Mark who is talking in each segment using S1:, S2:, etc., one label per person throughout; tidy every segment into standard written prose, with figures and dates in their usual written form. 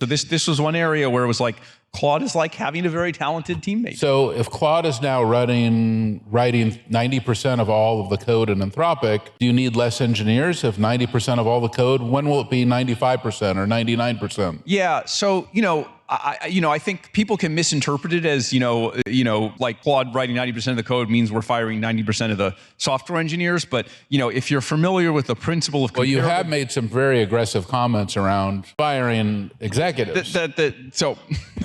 S1: So this was one area where it was like, Claude is like having a very talented teammate.
S2: So if Claude is now writing 90% of all of the code in Anthropic, do you need less engineers? If 90% of all the code, when will it be 95% or 99%?
S1: Yeah. So, I think people can misinterpret it as, like Claude writing 90% of the code means we're firing 90% of the software engineers. But, if you're familiar with the principle of...
S2: Well, you have made some very aggressive comments around firing executives.
S1: So...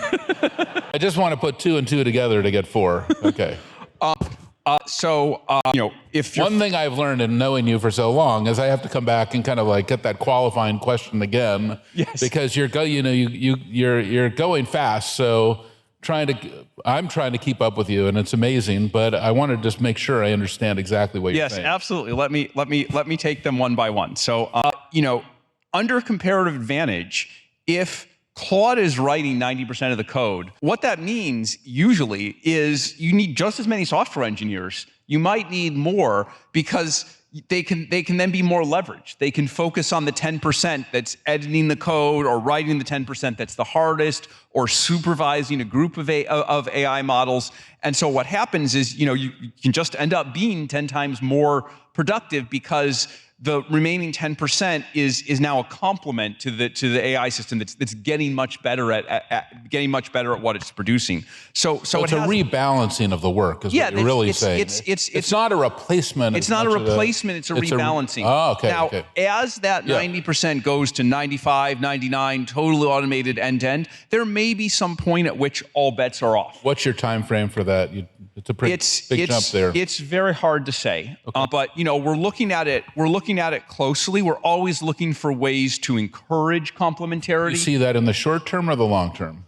S2: I just want to put 2 and 2 together to get 4. Okay.
S1: If you're...
S2: One thing I've learned in knowing you for so long is I have to come back and kind of like get that qualifying question again.
S1: Yes.
S2: Because you're going fast, so I'm trying to keep up with you, and it's amazing. But I want to just make sure I understand exactly what you're saying.
S1: Yes, absolutely. Let me take them one by one. So under comparative advantage, if Claude is writing 90% of the code, what that means usually is you need just as many software engineers. You might need more because they can then be more leveraged. They can focus on the 10% that's editing the code or writing the 10% that's the hardest or supervising a group of AI models. And so what happens is, you can just end up being 10 times more productive because the remaining 10% is now a complement to the AI system that's getting much better at what it's producing. So it's a
S2: rebalancing of the work, is what you're really saying. It's not a replacement.
S1: It's not a replacement. It's a rebalancing.
S2: Okay.
S1: Now, as that 90% goes to 95, 99, totally automated end to end, there may be some point at which all bets are off.
S2: What's your time frame for that? It's a pretty big jump there.
S1: It's very hard to say, but we're looking at it. We're looking at it closely. We're always looking for ways to encourage complementarity.
S2: You see that in the short term or the long term?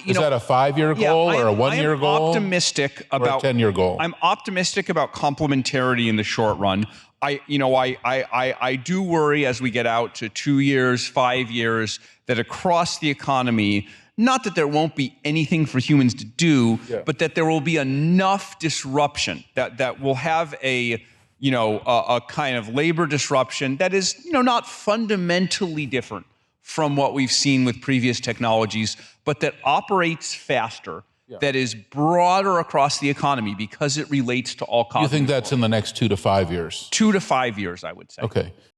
S2: Is that a 5-year goal or a 1-year goal?
S1: I'm optimistic about
S2: a 10-year goal.
S1: I'm optimistic about complementarity in the short run. I do worry as we get out to 2 years, 5 years, that across the economy, not that there won't be anything for humans to do, but that there will be enough disruption that will have a kind of labor disruption that is, not fundamentally different from what we've seen with previous technologies, but that operates faster, that is broader across the economy because it relates to all cognitive.
S2: You think that's in the next 2 to 5 years?
S1: 2 to 5 years, I would say.
S2: Okay.